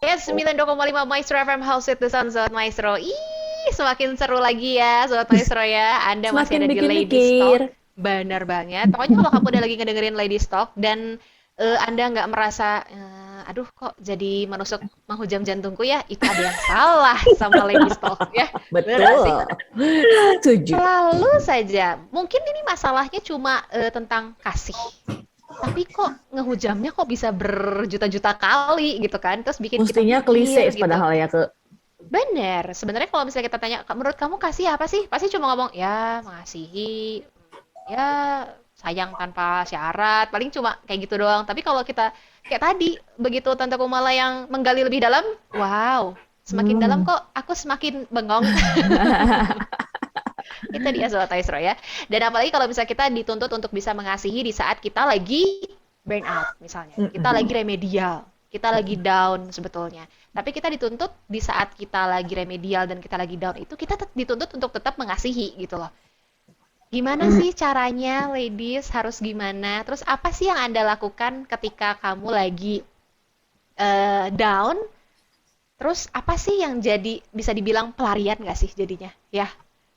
Yes, 92,5 Maestro FM House with the Sun, Sobat Maestro. Ih, semakin seru lagi ya, Sobat Maestro ya. Anda masih Semakin ada di bikin Ladies mikir. Talk. Benar banget. Pokoknya kalau kamu udah lagi ngedengerin Ladies Talk dan Anda nggak merasa, aduh kok jadi menusuk menghujam jantungku ya, itu ada yang salah sama Ladies Talk ya. Bener gak sih? Betul. Setuju. Selalu saja. Mungkin ini masalahnya cuma tentang kasih. Tapi kok ngehujamnya kok bisa berjuta-juta kali gitu kan, terus bikin kita Mestinya klise mikir gitu. padahal ya ke. Bener, sebenarnya kalau misalnya kita tanya, menurut kamu kasih apa sih? Pasti cuma ngomong, ya mengasihi, ya sayang tanpa syarat, paling cuma kayak gitu doang. Tapi kalau kita kayak tadi, begitu Tante Kumala yang menggali lebih dalam, wow, semakin dalam Hmm. kok aku semakin bengong. Itu dia Sobat Maestro ya. Dan apalagi kalau misalnya kita dituntut untuk bisa mengasihi di saat kita lagi burn out misalnya. Kita lagi Mm-mm. remedial, kita lagi down sebetulnya. Tapi kita dituntut di saat kita lagi remedial dan kita lagi down itu kita dituntut untuk tetap mengasihi gitu loh. Gimana Mm. sih caranya ladies harus gimana? Terus apa sih yang Anda lakukan ketika kamu lagi down? Terus apa sih yang jadi bisa dibilang pelarian nggak sih jadinya? Ya,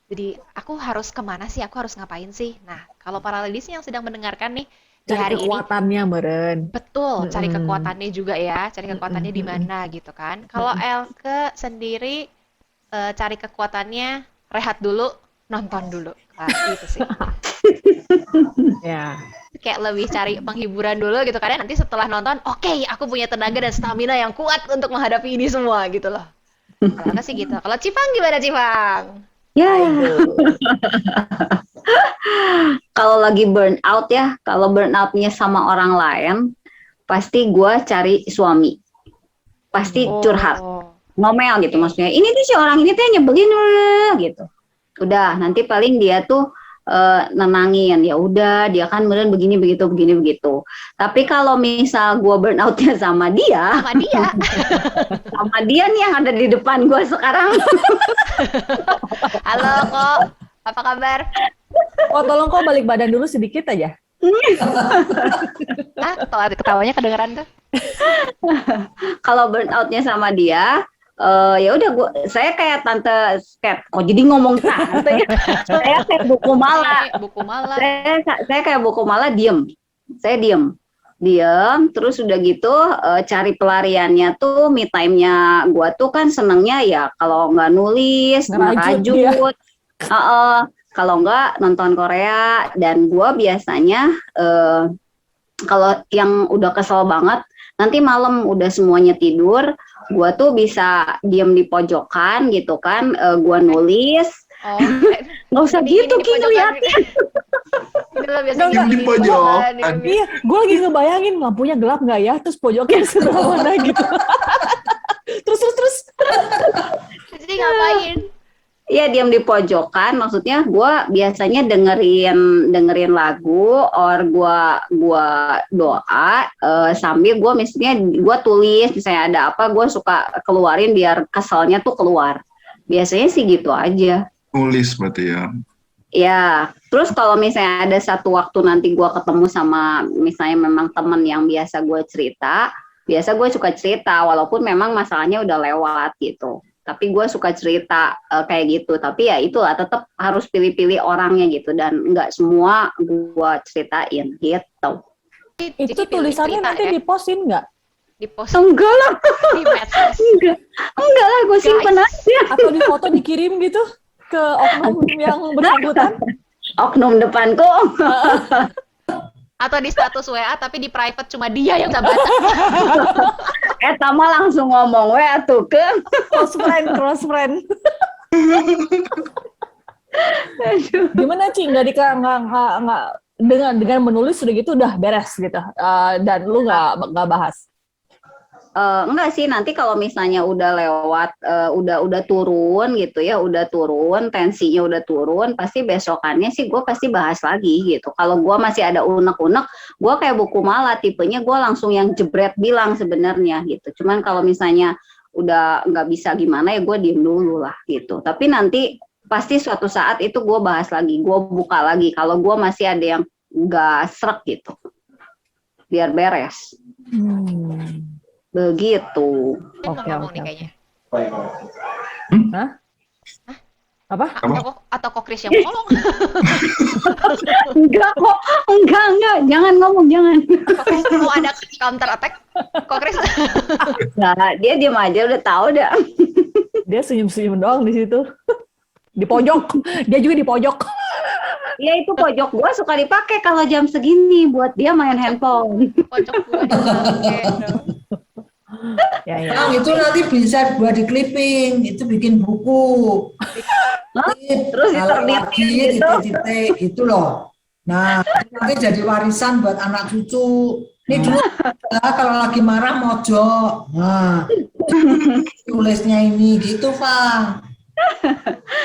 jadi aku harus kemana sih? Aku harus ngapain sih? Nah, kalau para ladies yang sedang mendengarkan nih di Cari hari ini, kekuatannya meren. betul cari Mm-mm. kekuatannya juga ya, cari kekuatannya Mm-mm. di Mm-mm. mana gitu kan? Kalau Mm-mm. Elke sendiri cari kekuatannya rehat dulu, nonton dulu. Nah, itu sih. Ya. Kayak lebih cari penghiburan dulu gitu kan ya. Nanti setelah nonton, oke, aku punya tenaga dan stamina yang kuat untuk menghadapi ini semua gitu loh. Kalau Elke sih gitu. Kalau Cipang gimana Cipang? Ya, Aduh. kalau lagi burn out ya, kalau burn outnya sama orang lain, pasti gue cari suami, pasti Hmm. curhat, Oh, ngomel gitu oke. maksudnya. Ini tuh si orang ini tuh nyebelin gitu. Udah, nanti paling dia tuh nenangin. Ya udah, dia kan beneran begini begitu. Tapi kalau misal gue burn outnya Sama dia. sama dia nih yang ada di depan gue sekarang, Halo kok, apa kabar? Oh, tolong kok balik badan dulu sedikit aja. Ah, ketawanya kedengeran tuh. kalau burn outnya sama dia, ya udah saya kayak tante Sket, kok jadi ngomong tante ya, saya kayak buku mala, Nih, buku malah. saya kayak buku mala saya diem terus udah gitu, cari pelariannya tuh me time-nya gua tuh kan senengnya ya kalau nggak nulis Ngerajut dia. ngerajut, kalau nggak nonton Korea. Dan gua biasanya kalau yang udah kesel banget, nanti malam udah semuanya tidur, gua tuh bisa diem di pojokan gitu kan, gua nulis. Oh, Nggak usah ini gitu di Ki pojokan. ngeliatnya. Ini lo Enggak, biasanya enggak. gini Diem di di pojokan. pojokan. Iya, gue lagi ngebayangin lampunya gelap nggak ya, terus pojoknya sebelah mana gitu. Terus. Jadi ngapain? Iya, diem di pojokan, maksudnya gua biasanya dengerin lagu, or gua doa, sambil gua misalnya gua tulis, misalnya ada apa gua suka keluarin biar keselnya tuh keluar. Biasanya sih gitu aja. Nulis berarti ya. Ya, terus kalau misalnya ada satu waktu nanti gue ketemu sama misalnya memang temen yang biasa gue suka cerita, walaupun memang masalahnya udah lewat gitu. Tapi gue suka cerita kayak gitu. Tapi ya itulah, tetap harus pilih-pilih orangnya gitu, dan nggak semua gue ceritain gitu. Itu Jadi pilih tulisannya cerita nanti ya, dipostin nggak? di post Enggak lah, di medsos. enggak lah, gue simpen Guys, aja. Atau di foto dikirim gitu ke oknum yang bersangkutan? Oknum depanku. atau di status WA tapi di private cuma dia yang bisa baca. Tama langsung ngomong we atuh ke. Close friend. Aduh. Gimana Ci? Nggak dengan menulis sudah gitu udah beres gitu. Dan lu nggak bahas. Enggak sih, nanti kalau misalnya udah lewat, udah turun gitu ya, udah turun, tensinya udah turun, pasti besokannya sih gue pasti bahas lagi gitu. Kalau gue masih ada unek-unek, gue kayak buku malah, tipenya gue langsung yang jebret bilang sebenarnya gitu. Cuman kalau misalnya udah nggak bisa gimana ya gue diem dulu lah gitu. Tapi nanti pasti suatu saat itu gue bahas lagi, gue buka lagi. Kalau gue masih ada yang nggak srek gitu, biar beres. Hmm. Begitu. Dia mau Oke, ngomong oke, nih oke. kayaknya. Hah? Apa? Atau kok Chris yang mau ngomong? Enggak kok, enggak. Jangan ngomong, jangan. Kok Chris mau ada counter attack? Kok Chris? Nah, dia diem aja udah tahu dah. Dia senyum-senyum doang di situ. Di pojok. Dia juga di pojok. Ya itu pojok gua suka dipakai kalau jam segini buat dia main handphone. Pojok gue dipakai dong. Ya, ya. Bang, itu nanti bisa buat di clipping, itu bikin buku. Hah? Tip, Terus kalau diterbitkan lagi gitu. titik-titik itu loh. Nah, nanti jadi warisan buat anak cucu. Ini dulu kalau lagi marah mojok. Nah, tulisnya ini gitu, Bang.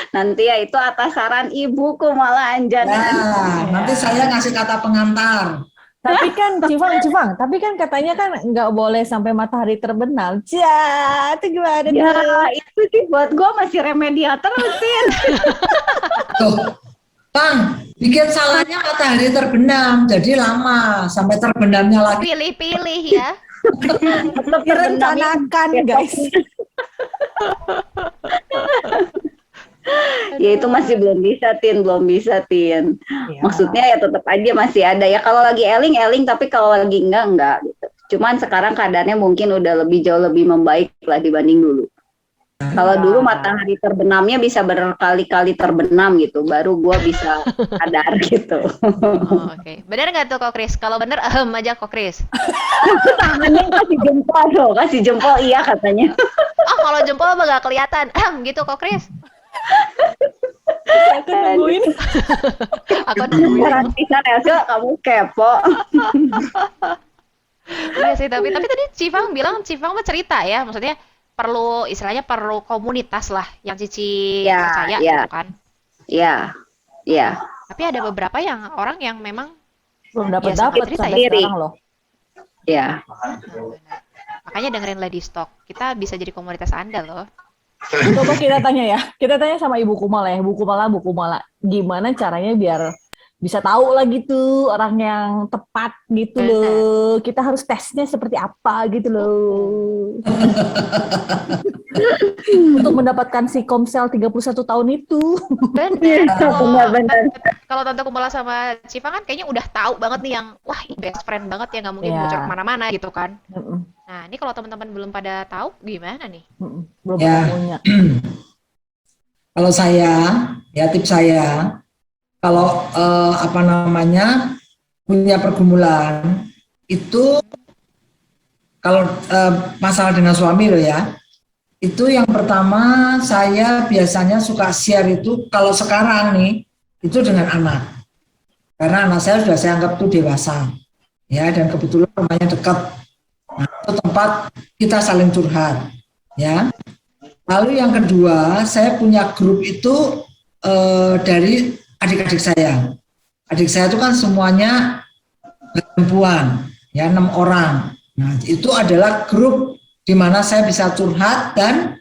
Nanti ya itu atas saran ibuku malahan jangan. Ya, nanti saya ngasih kata pengantar. Tapi kan Civang, tapi kan katanya kan nggak boleh sampai matahari terbenam. Cia, itu gimana Ya tuh? itu sih buat gua masih remedial terus Tin. Tuh, Bang, bikin salahnya matahari terbenam, jadi lama sampai terbenamnya lagi. Pilih-pilih ya. Tetap terbenamnya. Merencanakan, guys. Ya itu masih belum bisa Tin. Ya. Maksudnya ya tetap aja masih ada ya kalau lagi eling tapi kalau lagi enggak gitu. Cuman sekarang keadaannya mungkin udah jauh lebih membaik lah dibanding dulu. Kalau dulu matahari terbenamnya bisa berkali-kali terbenam gitu, baru gua bisa sadar gitu. Oh, oke. Bener nggak tuh kok Chris? Kalau bener aja kok Chris. Tangannya kasih jempol iya katanya. Oh, kalau jempol mah nggak kelihatan. Gitu kok Chris. Aku nungguin. Aku nungguin. Garantisan Elsa kamu kepo. Iya sih, tapi tadi Civang bilang Civang mah cerita ya, maksudnya istilahnya perlu komunitas lah yang Cici Ya, percaya ya. gitu kan. Iya. Tapi ada beberapa orang yang memang Belum Ya, dapat cerita sampai sendiri. sekarang loh. Ya. makanya dengerin Lady Stock. Kita bisa jadi komunitas Anda loh. Coba kita tanya ya. Kita tanya sama Ibu Kumala ya. Bu Kumala. Gimana caranya biar bisa tahu lah gitu orang yang tepat gitu Benar. loh. Kita harus tesnya seperti apa gitu loh. Untuk mendapatkan si Komsel 31 tahun itu. Bener. Benar. Kalau Tante Kumala sama Civang kan kayaknya udah tahu banget nih yang wah ini best friend banget ya, nggak mungkin Iya. bocor kemana-mana gitu kan. Mm-mm, Nah ini kalau teman-teman belum pada tahu gimana nih? mm-mm. Belum Ya. punya. Kalau saya, ya tips saya, kalau punya pergumulan itu kalau masalah dengan suami loh ya, itu yang pertama saya biasanya suka share itu kalau sekarang nih itu dengan anak, karena anak saya sudah saya anggap tuh dewasa, ya dan kebetulan rumahnya dekat, nah, itu tempat kita saling curhat, ya. Lalu yang kedua saya punya grup itu dari adik-adik saya. Adik saya itu kan semuanya perempuan, ya 6 orang. Nah, itu adalah grup di mana saya bisa curhat dan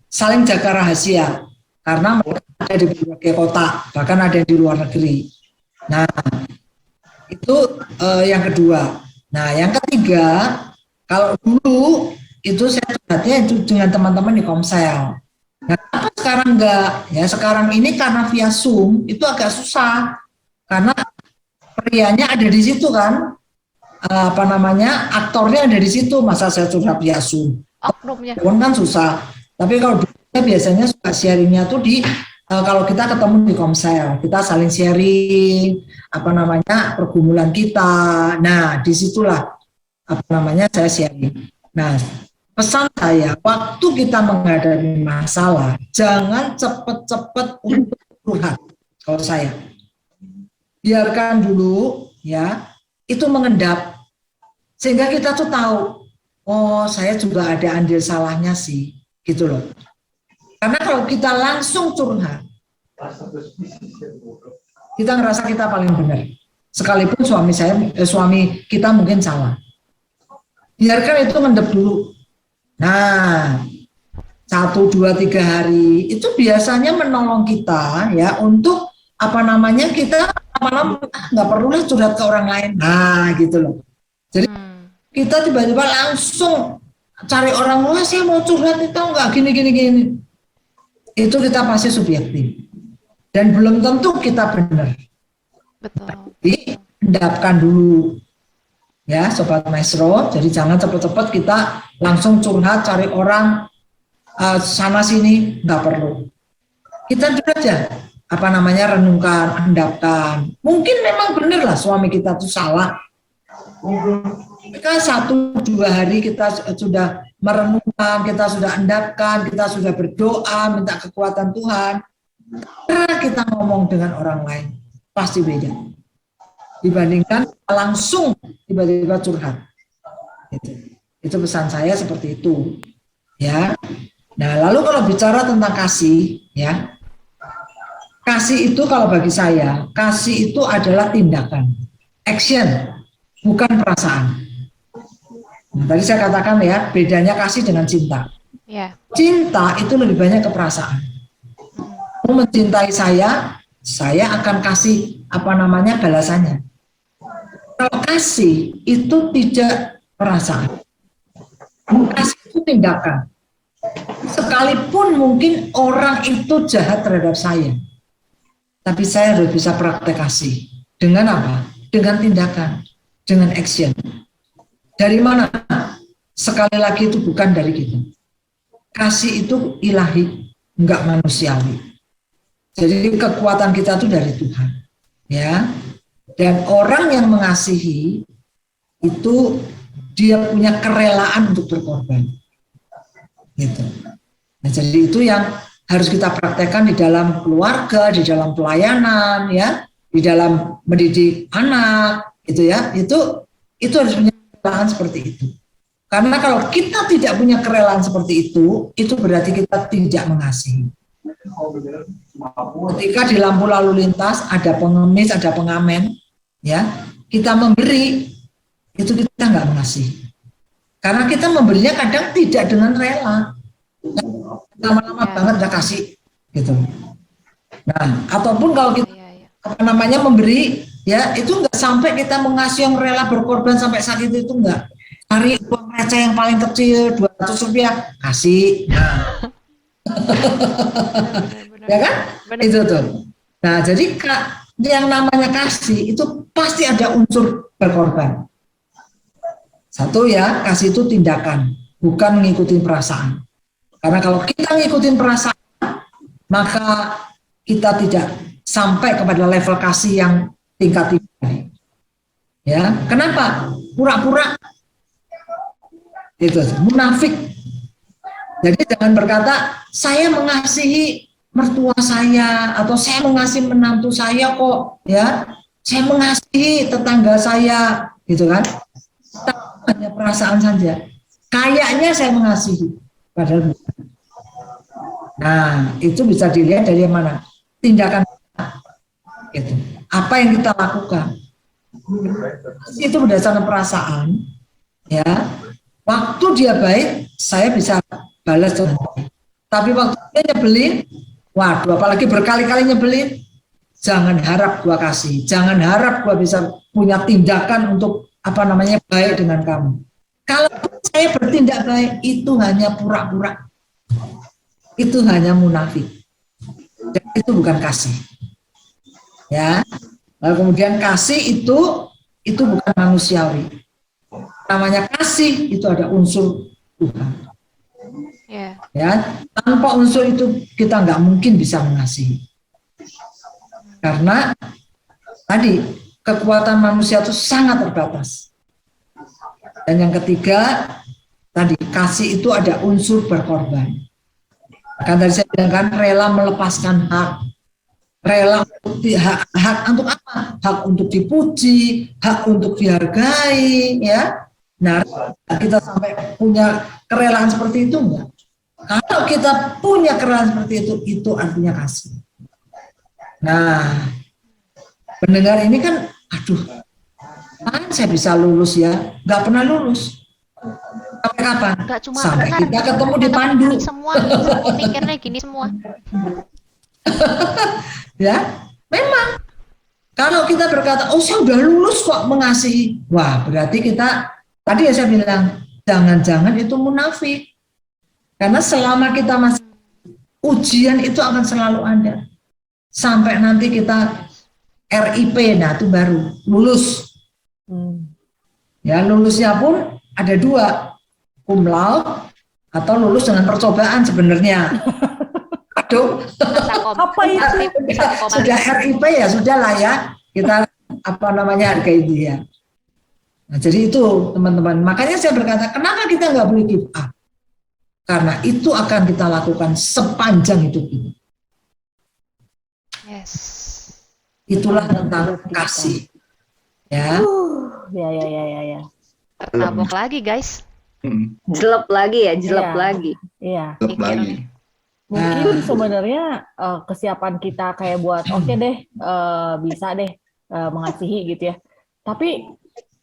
saling jaga rahasia. Karena mereka ada di berbagai kota, bahkan ada yang di luar negeri. Nah, itu yang kedua. Nah, yang ketiga, kalau dulu itu saya curhatnya itu dengan teman-teman di Komsel. Nah, kenapa sekarang enggak? Ya sekarang ini karena via Zoom itu agak susah karena prianya ada di situ kan, aktornya ada di situ, masa saya curhat via Zoom? Oknumnya. Kan susah. Tapi kalau dulu saya biasanya suka sharingnya tuh di kalau kita ketemu di Komsel, kita saling sharing pergumulan kita. Nah, disitulah saya sharing. Nah, pesan saya, waktu kita menghadapi masalah, jangan cepat-cepat untuk curhat. Kalau saya, biarkan dulu, ya, itu mengendap, sehingga kita tuh tahu, oh saya juga ada andil salahnya sih, gitu loh. Karena kalau kita langsung curhat, kita ngerasa kita paling benar, sekalipun suami kita mungkin salah. Biarkan itu mengendap dulu. Nah, 1, 2, 3 hari itu biasanya menolong kita ya untuk kita lama-lama nggak perlulah curhat ke orang lain. Nah, gitu loh. Jadi kita tiba-tiba langsung cari orang luar, saya mau curhat itu enggak gini. Itu kita pasti subjektif. Dan belum tentu kita benar. Betul. Jadi, endapkan dulu. Ya, Sobat Maestro, jadi jangan cepet-cepet kita langsung curhat, cari orang sana sini, nggak perlu. Kita dulu aja, renungkan, endapkan. Mungkin memang benar lah suami kita tuh salah. Kita 1-2 hari kita sudah merenungkan, kita sudah endapkan, kita sudah berdoa, minta kekuatan Tuhan. Karena kita ngomong dengan orang lain, pasti beda. Dibandingkan langsung tiba-tiba curhat. Itu pesan saya seperti itu. Ya. Nah, lalu kalau bicara tentang kasih, ya. Kasih itu kalau bagi saya, kasih itu adalah tindakan, action, bukan perasaan. Nah, tadi saya katakan ya, bedanya kasih dengan cinta. Ya. Cinta itu lebih banyak ke perasaan. Kamu mencintai saya akan kasih balasannya. Kalau kasih itu tidak perasaan. Kasih itu tindakan. Sekalipun mungkin orang itu jahat terhadap saya, tapi saya harus bisa praktek kasih. Dengan apa? Dengan tindakan, dengan action. Dari mana? Sekali lagi itu bukan dari kita. Kasih itu ilahi, enggak manusiawi. Jadi kekuatan kita itu dari Tuhan. Ya. Dan orang yang mengasihi itu dia punya kerelaan untuk berkorban. Gitu. Nah, jadi itu yang harus kita praktekkan di dalam keluarga, di dalam pelayanan, ya, di dalam mendidik anak, gitu ya. Itu harus punya kerelaan seperti itu. Karena kalau kita tidak punya kerelaan seperti itu berarti kita tidak mengasihi. Ketika di lampu lalu lintas ada pengemis, ada pengamen, ya, kita memberi, itu kita nggak mengasihi. Karena kita memberinya kadang tidak dengan rela. Lama-lama banget nggak kasih, gitu. Nah, ataupun kalau kita memberi, ya, itu nggak sampai kita mengasihi yang rela berkorban sampai saat itu enggak. Cari uang receh yang paling kecil, 200 rupiah, kasih. Nah. Ya kan? Itu tuh. Nah, jadi yang namanya kasih itu pasti ada unsur berkorban. Satu ya, kasih itu tindakan, bukan mengikuti perasaan. Karena kalau kita ngikutin perasaan, maka kita tidak sampai kepada level kasih yang tingkat tinggi. Ya, kenapa? Pura-pura. Itu munafik. Jadi jangan berkata saya mengasihi mertua saya atau saya mengasihi menantu saya kok, ya. Saya mengasihi tetangga saya, gitu kan? Hanya perasaan saja. Kayaknya saya mengasihi, padahal bukan. Nah, itu bisa dilihat dari mana? Tindakan gitu. Apa yang kita lakukan? Itu berdasarkan perasaan, ya. Waktu dia baik, saya bisa balas dengan baik. Tapi waktu dia nyebelin, waduh, apalagi berkali-kali nyebelin, jangan harap gua kasih, jangan harap gua bisa punya tindakan untuk baik dengan kamu. Kalau saya bertindak baik, itu hanya pura-pura, itu hanya munafik, dan itu bukan kasih. Ya, lalu kemudian kasih itu bukan manusiawi. Namanya kasih itu ada unsur Tuhan. Ya, tanpa unsur itu kita nggak mungkin bisa mengasihi. Karena tadi kekuatan manusia itu sangat terbatas. Dan yang ketiga, tadi kasih itu ada unsur berkorban. Kan tadi saya bilang kan rela melepaskan hak. Rela hak untuk apa? Hak untuk dipuji, hak untuk dihargai, ya. Nah, kita sampai punya kerelaan seperti itu enggak? Kalau kita punya kerelaan seperti itu artinya kasih. Nah, pendengar ini kan, aduh, kapan saya bisa lulus ya? Nggak pernah lulus. Sampai kapan? Nggak cuma sampai pernah, kita ketemu di Pandu. Semua mikirnya gini semua. Ya, memang. Kalau kita berkata, oh saya udah lulus kok mengasihi. Wah, berarti kita Tadi ya saya bilang, jangan-jangan itu munafik. Karena selama kita masih ujian itu akan selalu ada. Sampai nanti kita RIP, nah itu baru lulus. Ya, lulusnya pun ada dua, cum laude atau lulus dengan percobaan sebenarnya. Aduh, Apa itu? sudah RIP ya sudah lah ya, kita apa namanya hargai dia. Nah, jadi itu teman-teman, makanya saya berkata kenapa kita nggak boleh give up, karena itu akan kita lakukan sepanjang hidup ini. Yes. Itulah tentang kasih, ya. Ya. Tertabok lagi guys. Jelek lagi ya, jelek Iya. lagi. Iya. Tetap lagi. Mungkin sebenarnya kesiapan kita kayak buat oke deh, bisa deh mengasihi gitu ya. Tapi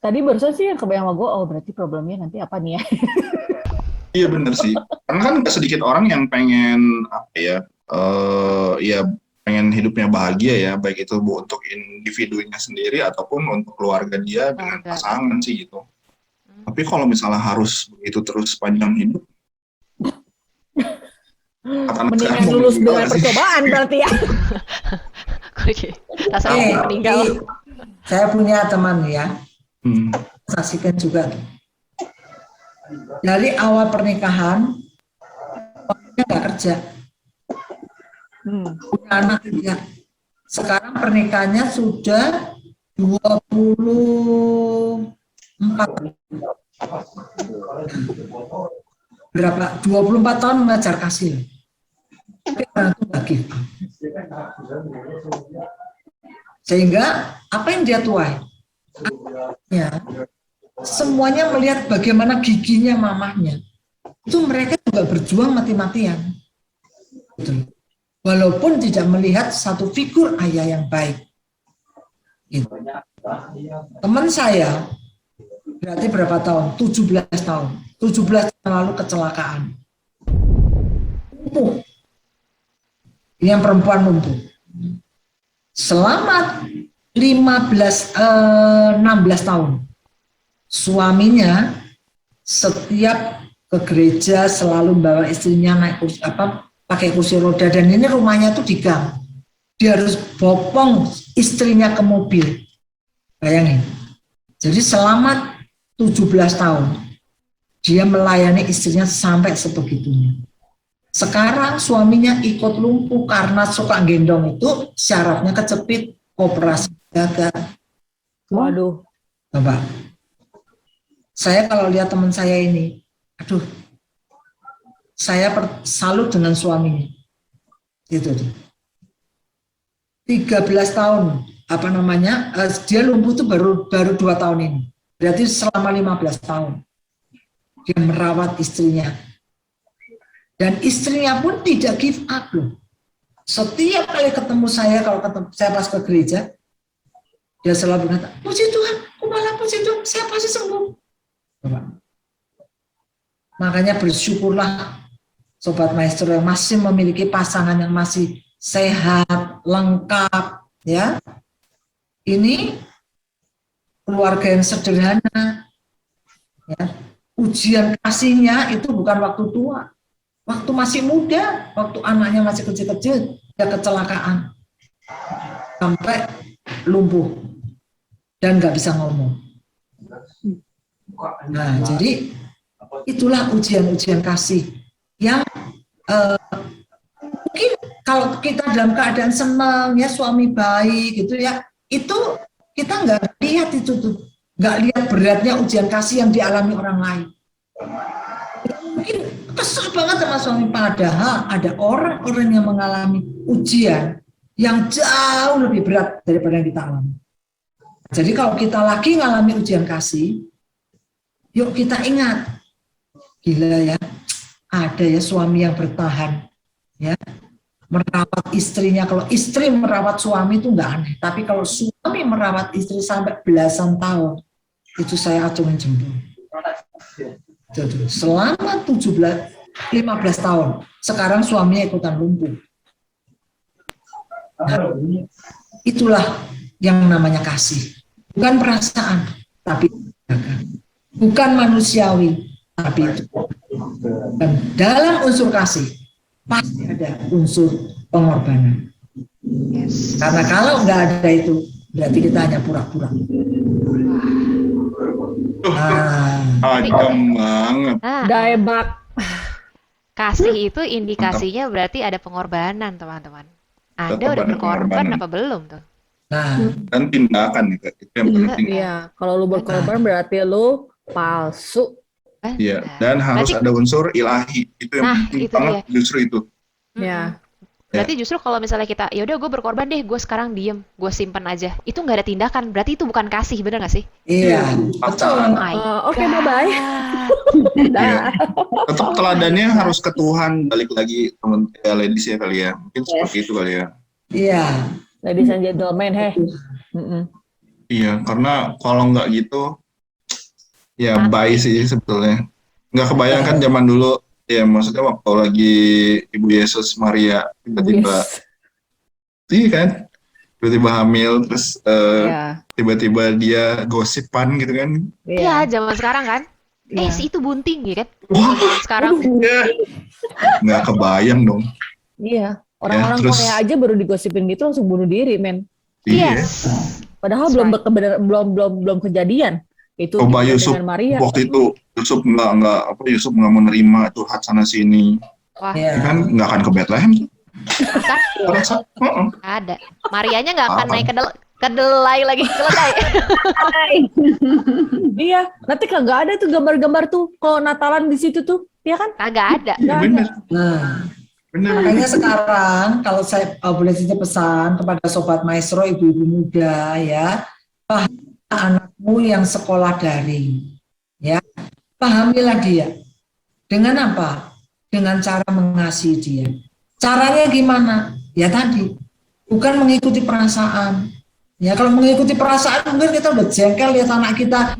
tadi barusan sih yang kebayang sama gue, oh berarti problemnya nanti apa nih ya? Iya bener sih. Karena kan nggak sedikit orang yang pengen apa ya, ya pengen hidupnya bahagia ya, baik itu untuk individunya sendiri ataupun untuk keluarga dia dengan Keluarga. pasangan sih gitu. Tapi kalau misalnya harus begitu terus sepanjang hidup, kata anak Mendingan sekarang mau lulus meninggal dengan sih. percobaan berarti ya. Rasanya Eh, mau meninggal. Saya punya teman ya, Hmm. saksikan juga. Dari awal pernikahan, dia nggak kerja, punya anak juga. Sekarang pernikahannya sudah 24 berapa? 24 tahun mengajar kasih. Tapi orang itu nggak give up. Sehingga apa yang dia tuai? Ya, semuanya melihat bagaimana giginya mamahnya. Itu mereka juga berjuang mati-matian. Gitu. Walaupun tidak melihat satu figur ayah yang baik. Gitu. Teman saya, berarti berapa tahun? 17 tahun. 17 tahun lalu kecelakaan. Lumpuh. Ini yang perempuan lumpuh. Selama 16 tahun. Suaminya setiap ke gereja selalu bawa istrinya naik kursi, pakai kursi roda, dan ini rumahnya tuh di gang. Dia harus bopong istrinya ke mobil. Bayangin. Jadi selama 17 tahun dia melayani istrinya sampai sebegitunya. Sekarang suaminya ikut lumpuh karena suka gendong itu, syarafnya kecepit, operasi gagal. Waduh. Bapak, saya kalau lihat teman saya ini, aduh, saya salut dengan suaminya. Itu tuh. 13 tahun, dia lumpuh tuh baru 2 tahun ini. Berarti selama 15 tahun dia merawat istrinya. Dan istrinya pun tidak give up loh. Setiap kali ketemu saya, kalau saya pas ke gereja, dia selalu berkata, puji Tuhan, kumaha puji Tuhan, saya pasti sembuh. Bapak. Makanya bersyukurlah Sobat Maestro yang masih memiliki pasangan yang masih sehat, lengkap, ya. Ini keluarga yang sederhana, ya. Ujian kasihnya itu bukan waktu tua, waktu masih muda, waktu anaknya masih kecil-kecil, dia kecelakaan, sampai lumpuh dan nggak bisa ngomong. Nah, jadi itulah ujian-ujian kasih yang mungkin kalau kita dalam keadaan senang ya, suami baik gitu ya, itu kita nggak lihat itu tuh, nggak lihat beratnya ujian kasih yang dialami orang lain. Mungkin kesel banget sama suami, padahal ada orang-orang yang mengalami ujian yang jauh lebih berat daripada yang kita alami. Jadi kalau kita lagi ngalami ujian kasih, yuk kita ingat, gila ya, ada ya suami yang bertahan, ya, merawat istrinya. Kalau istri merawat suami itu nggak aneh, tapi kalau suami merawat istri sampai belasan tahun, itu saya acungin jempol. Jadi, selama 15 tahun, sekarang suaminya ikutan lumpuh. Nah, itulah yang namanya kasih, bukan perasaan, tapi tindakan. bukan manusiawi, tapi itu. Dan dalam unsur kasih pasti ada unsur pengorbanan. Yes. Karena kalau nggak ada itu, berarti kita hanya pura-pura. Tajam banget. Nah, Daebak. kasih itu indikasinya berarti ada pengorbanan, teman-teman. Anda Tetap udah ada berkorban pengorbanan. apa belum tuh? Nah, Dan tindakan itu yang penting. Iya, kalau lu berkorban berarti lu palsu. Iya. Benar. Dan harus Berarti- ada unsur ilahi. Itu yang Nah, penting itu banget dia. justru itu. Ya. Berarti justru kalau misalnya kita, ya udah gue berkorban deh, gue sekarang diem, gue simpen aja. Itu nggak ada tindakan, berarti itu bukan kasih, bener nggak sih? iya, betul. My Oke, bye-bye. God. Iya. Tetap teladannya harus ke Tuhan. Balik lagi teman ladies ya kali ya. Mungkin seperti itu kali ya. Iya. Ladies and gentlemen, Iya, karena kalau nggak gitu, ya Mati. bye sih sebetulnya. Nggak kebayangkan zaman dulu, ya maksudnya waktu lagi Ibu Yesus Maria tiba-tiba, iya kan, tiba-tiba hamil, terus Ya. tiba-tiba dia gosipan gitu kan. Iya, zaman sekarang kan. Iya. Si itu bunting, ya kan? Wah, Zaman sekarang. ya. Nggak kebayang dong. Iya. Orang-orang terus- Korea aja baru digosipin gitu langsung bunuh diri, men. Iya. Yes. Padahal That's belum right. belum kejadian. Itu Coba juga Yusuf dengan Maria. waktu itu Yusuf nggak menerima curhat sana sini, Wah, Iya. ya kan nggak akan ke Bethlehem. masa Rasa, ada. Marianya nggak akan Apa? naik kedelai lagi, keledai. Iya, nanti kagak ada tuh gambar-gambar tuh kalau Natalan di situ tuh, ya kan? Kagak ada. Iya benar, Nah, benar. makanya sekarang kalau saya boleh titip pesan kepada sobat maestro, ibu-ibu muda ya, pahami anakmu yang sekolah daring, ya, pahamilah dia. Dengan apa? Dengan cara mengasihi dia. Caranya gimana? Ya tadi, bukan mengikuti perasaan. Ya kalau mengikuti perasaan mungkin kita udah jengkel lihat anak kita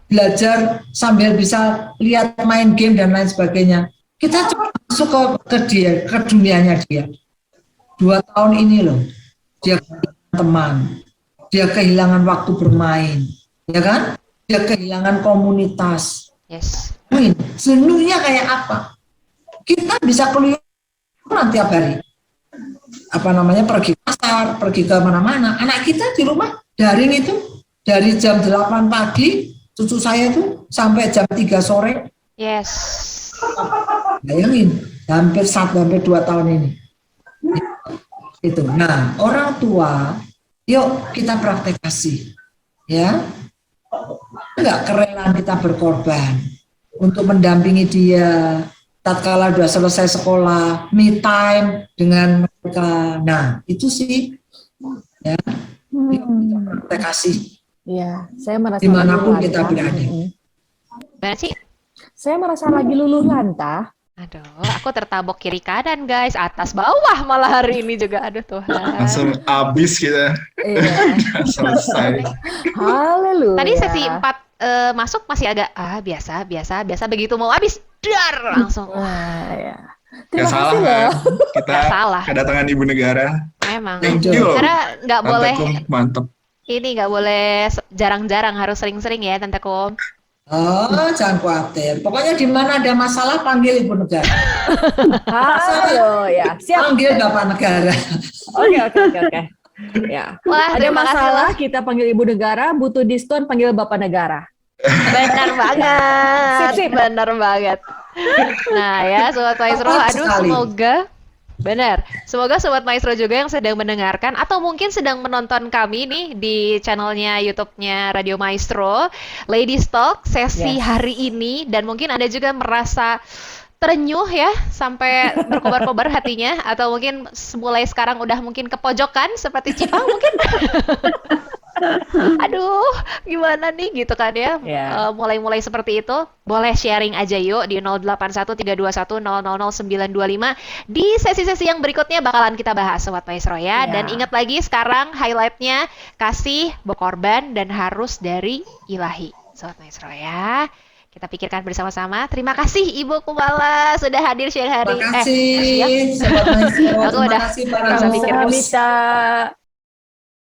belajar sambil bisa lihat main game dan lain sebagainya. Kita coba masuk ke dia, ke dunianya dia. 2 tahun ini loh, dia kehilangan teman, dia kehilangan waktu bermain, ya kan? Dia kehilangan komunitas. Yes. Jenuhnya kayak apa? Kita bisa keluar tiap hari. Pergi pasar, pergi ke mana-mana. Anak kita di rumah daring itu dari jam 8 pagi, cucu saya tuh sampai jam 3 sore. Yes. Bayangin, hampir 2 tahun ini. Itu. Nah, orang tua, yuk kita praktek kasih. Ya. Enggak kerelaan kita berkorban untuk mendampingi dia tatkala sudah selesai sekolah, me time dengan mereka. Nah, itu sih ya. Yuk kita praktek kasih Iya, saya merasa dimanapun lagi kita luluh berada. lantah. Gimana sih? Saya merasa lagi luluh lantah. Aduh, aku tertabok kiri kanan guys, atas bawah malah hari ini juga. Aduh Tuhan. Langsung habis kita. Iya. Selesai. Haleluya. Tadi sesi 4 masuk masih agak biasa begitu mau habis dar langsung. Wah, ya. Gak Terima salah kasih loh. kan? Kita Nggak salah. kedatangan ibu negara. Memang. Thank you loh. Karena nggak Tante boleh Kum, mantep. ini nggak boleh jarang-jarang, harus sering-sering ya Tante Kum. Oh, jangan khawatir. Pokoknya di mana ada masalah panggil ibu negara. Halo, ya. Siap. Panggil bapak negara. Oke. Ya. Wah, Ada terima kasih masalah loh. kita panggil ibu negara, butuh diskon panggil bapak negara. Benar banget. Sip. Benar banget. Nah ya Sobat Maestro, Tepat aduh sekali. semoga Sobat Maestro juga yang sedang mendengarkan atau mungkin sedang menonton kami nih di channelnya YouTube-nya Radio Maestro, Ladies Talk sesi Yes. hari ini, dan mungkin Anda juga merasa terenyuh ya sampai berkobar-kobar hatinya, atau mungkin mulai sekarang udah mungkin kepojokan seperti Cipang mungkin. Aduh, gimana nih gitu kan ya. Ya. Mulai-mulai seperti itu, boleh sharing aja yuk di 081321000925. Di sesi-sesi yang berikutnya bakalan kita bahas Sobat Maestro ya. Ya. Dan ingat lagi sekarang highlightnya kasih, berkorban, dan harus dari ilahi Sobat Maestro ya. Kita pikirkan bersama-sama. Terima kasih Ibu Kumala sudah hadir siang hari. Terima kasih, siang. Sobat Maestro. Aku Terima udah kasih para nggak usah pikir. host. Bisa.